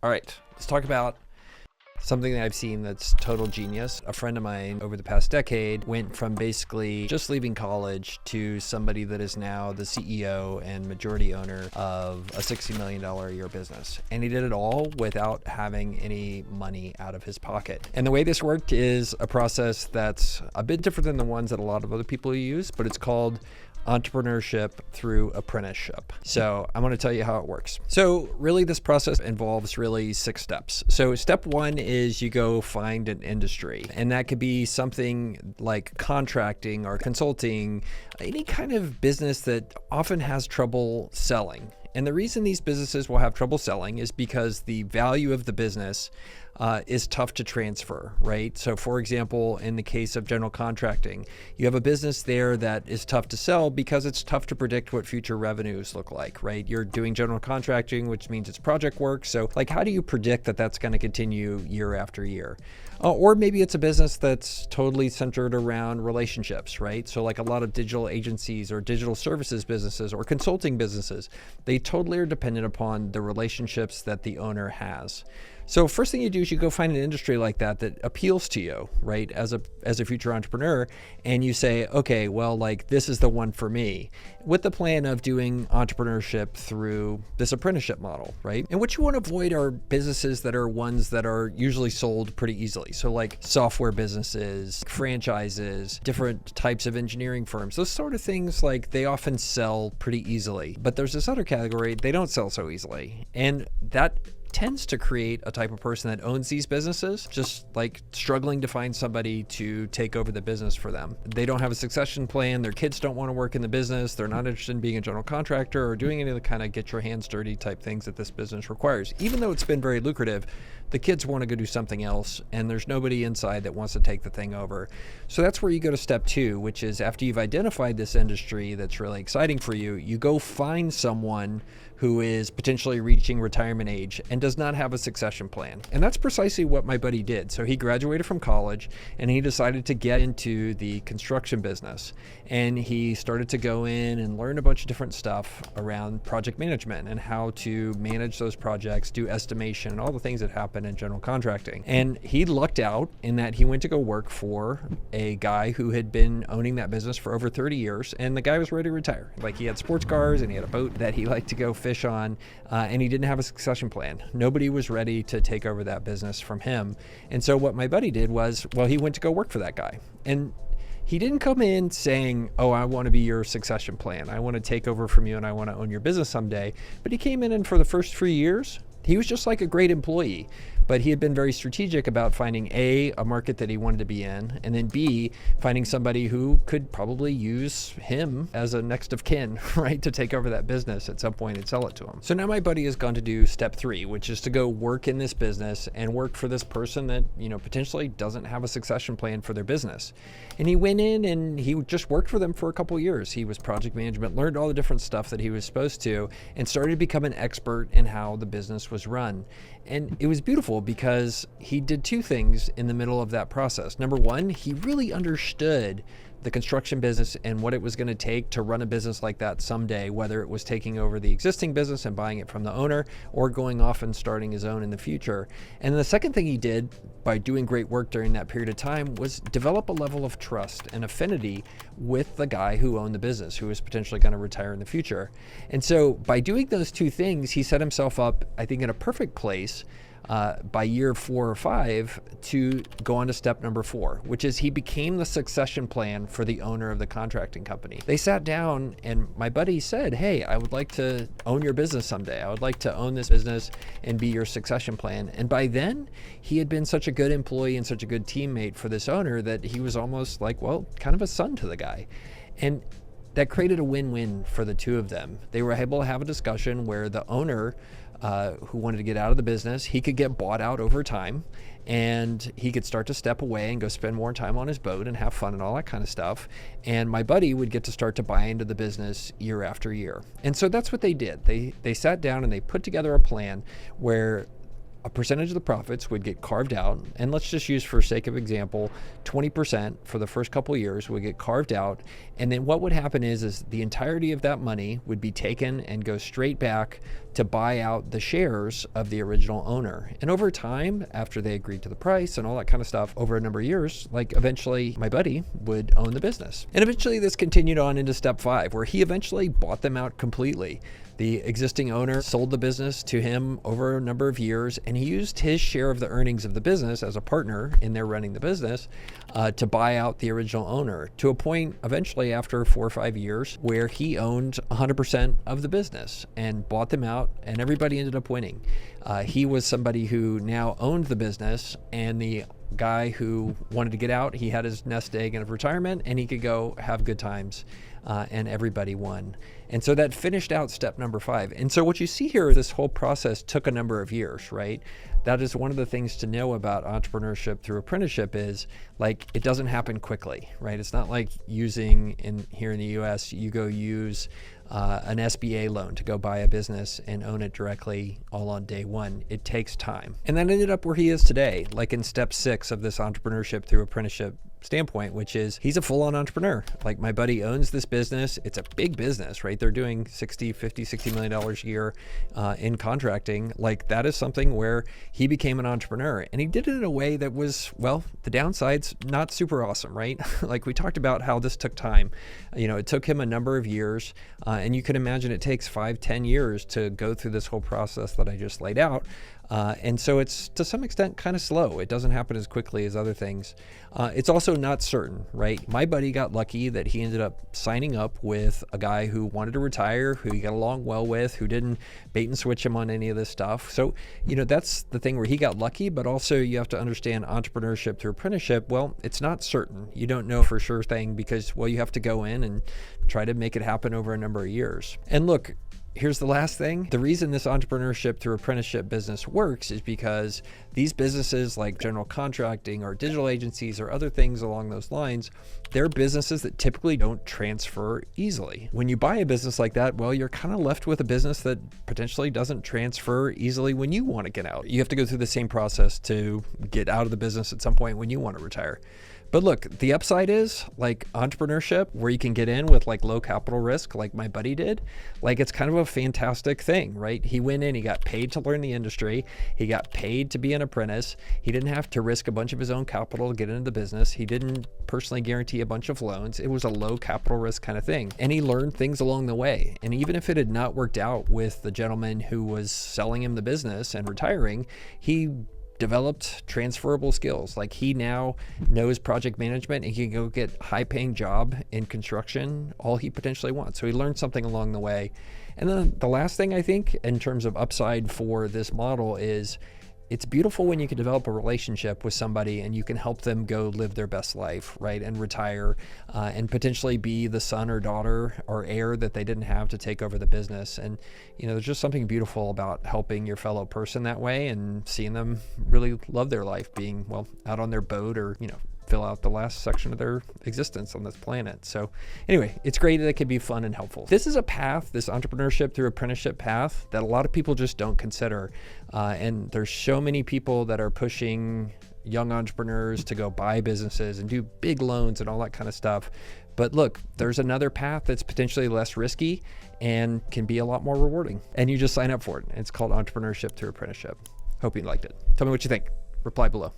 All right, let's talk about something that I've seen that's total genius. A friend of mine over the past decade went from basically just leaving college to somebody that is now the CEO and majority owner of a $60 million a year business. And he did it all without having any money out of his pocket. And the way this worked is a process that's a bit different than the ones that a lot of other people use, but it's called entrepreneurship through apprenticeship. So I'm going to tell you how it works. So really this process involves really 6 steps. So step 1 is you go find an industry, and that could be something like contracting or consulting, any kind of business that often has trouble selling. And the reason these businesses will have trouble selling is because the value of the business is tough to transfer, right? So for example, in the case of general contracting, you have a business there that is tough to sell because it's tough to predict what future revenues look like, right? You're doing general contracting, which means it's project work. So like, how do you predict that that's going to continue year after year? Or maybe it's a business that's totally centered around relationships, right? So like a lot of digital agencies or digital services businesses or consulting businesses, they totally are dependent upon the relationships that the owner has. So first thing you do is you go find an industry like that that appeals to you, right? As a future entrepreneur, and you say, okay, well, like this is the one for me, with the plan of doing entrepreneurship through this apprenticeship model, right? And what you want to avoid are businesses that are ones that are usually sold pretty easily. So like software businesses, franchises, different types of engineering firms, those sort of things, like they often sell pretty easily. But there's this other category, they don't sell so easily. And that tends to create a type of person that owns these businesses, just like struggling to find somebody to take over the business for them. They don't have a succession plan. Their kids don't want to work in the business. They're not interested in being a general contractor or doing any of the kind of get your hands dirty type things that this business requires. Even though it's been very lucrative, the kids want to go do something else, and there's nobody inside that wants to take the thing over. So that's where you go to step 2, which is after you've identified this industry that's really exciting for you, you go find someone who is potentially reaching retirement age and does not have a succession plan. And that's precisely what my buddy did. So he graduated from college and he decided to get into the construction business. And he started to go in and learn a bunch of different stuff around project management and how to manage those projects, do estimation, and all the things that happen in general contracting. And he lucked out in that he went to go work for a guy who had been owning that business for over 30 years. And the guy was ready to retire. Like, he had sports cars and he had a boat that he liked to go fish on, and he didn't have a succession plan. Nobody was ready to take over that business from him. And so what my buddy did was, well, he went to go work for that guy. And he didn't come in saying, oh, I want to be your succession plan. I want to take over from you and I want to own your business someday. But he came in, and for the first 3 years, he was just like a great employee. But he had been very strategic about finding a market that he wanted to be in, and then B, finding somebody who could probably use him as a next of kin, right, to take over that business at some point and sell it to him. So now my buddy has gone to do step 3, which is to go work in this business and work for this person that, you know, potentially doesn't have a succession plan for their business. And he went in and he just worked for them for a couple of years. He was project management, learned all the different stuff that he was supposed to, and started to become an expert in how the business was run. And it was beautiful because he did 2 things in the middle of that process. Number 1, he really understood the construction business and what it was going to take to run a business like that someday, whether it was taking over the existing business and buying it from the owner or going off and starting his own in the future. And the second thing he did by doing great work during that period of time was develop a level of trust and affinity with the guy who owned the business, who was potentially going to retire in the future. And so by doing those 2 things, he set himself up, I think, in a perfect place by year 4 or 5 to go on to step number 4, which is he became the succession plan for the owner of the contracting company. They sat down and my buddy said, hey, I would like to own your business someday. I would like to own this business and be your succession plan. And by then he had been such a good employee and such a good teammate for this owner that he was almost like, well, kind of a son to the guy. And that created a win-win for the 2 of them. They were able to have a discussion where the owner who wanted to get out of the business, he could get bought out over time, and he could start to step away and go spend more time on his boat and have fun and all that kind of stuff. And my buddy would get to start to buy into the business year after year. And so that's what they did. They sat down and they put together a plan where a percentage of the profits would get carved out, and let's just use for sake of example, 20% for the first couple of years would get carved out. And then what would happen is the entirety of that money would be taken and go straight back to buy out the shares of the original owner. And over time, after they agreed to the price and all that kind of stuff, over a number of years, like eventually my buddy would own the business. And eventually this continued on into step 5, where he eventually bought them out completely. The existing owner sold the business to him over a number of years, and he used his share of the earnings of the business as a partner in their running the business to buy out the original owner, to a point eventually after 4 or 5 years where he owned 100% of the business and bought them out, and everybody ended up winning. He was somebody who now owned the business, and the guy who wanted to get out, he had his nest egg of retirement, and he could go have good times, and everybody won. And so that finished out step number 5. And so what you see here is this whole process took a number of years, right? That is one of the things to know about entrepreneurship through apprenticeship is, like, it doesn't happen quickly, right? It's not like using here in the US, you go use an SBA loan to go buy a business and own it directly all on day one. It takes time. And that ended up where he is today, like in step 6 of this entrepreneurship through apprenticeship standpoint, which is he's a full-on entrepreneur. Like, my buddy owns this business. It's a big business, right? They're doing $60 million a year in contracting. Like, that is something where he became an entrepreneur, and he did it in a way that was, well, the downside's not super awesome, right? Like, we talked about how this took time. It took him a number of years, and you can imagine it takes 5-10 years to go through this whole process that I just laid out. And so it's to some extent kind of slow. It doesn't happen as quickly as other things. It's also not certain, right? My buddy got lucky that he ended up signing up with a guy who wanted to retire, who he got along well with, who didn't bait and switch him on any of this stuff. So, that's the thing where he got lucky, but also you have to understand entrepreneurship through apprenticeship. Well, it's not certain. You don't know for sure thing because, well, you have to go in and try to make it happen over a number of years. And look, here's the last thing. The reason this entrepreneurship through apprenticeship business works is because these businesses like general contracting or digital agencies or other things along those lines, they're businesses that typically don't transfer easily. When you buy a business like that, well, you're kind of left with a business that potentially doesn't transfer easily when you want to get out. You have to go through the same process to get out of the business at some point when you want to retire. But look, the upside is like entrepreneurship where you can get in with like low capital risk, like my buddy did. Like, it's kind of a fantastic thing, right? He went in, he got paid to learn the industry. He got paid to be an apprentice. He didn't have to risk a bunch of his own capital to get into the business. He didn't personally guarantee a bunch of loans. It was a low capital risk kind of thing. And he learned things along the way. And even if it had not worked out with the gentleman who was selling him the business and retiring, he developed transferable skills. Like, he now knows project management and he can go get high paying job in construction, all he potentially wants. So he learned something along the way. And then the last thing I think in terms of upside for this model is it's beautiful when you can develop a relationship with somebody and you can help them go live their best life, right? And retire and potentially be the son or daughter or heir that they didn't have to take over the business. And, there's just something beautiful about helping your fellow person that way and seeing them really love their life being, well, out on their boat or, fill out the last section of their existence on this planet. So anyway, it's great that it can be fun and helpful. This is a path, this entrepreneurship through apprenticeship path, that a lot of people just don't consider. And there's so many people that are pushing young entrepreneurs to go buy businesses and do big loans and all that kind of stuff. But look, there's another path that's potentially less risky and can be a lot more rewarding. And you just sign up for it. It's called entrepreneurship through apprenticeship. Hope you liked it. Tell me what you think. Reply below.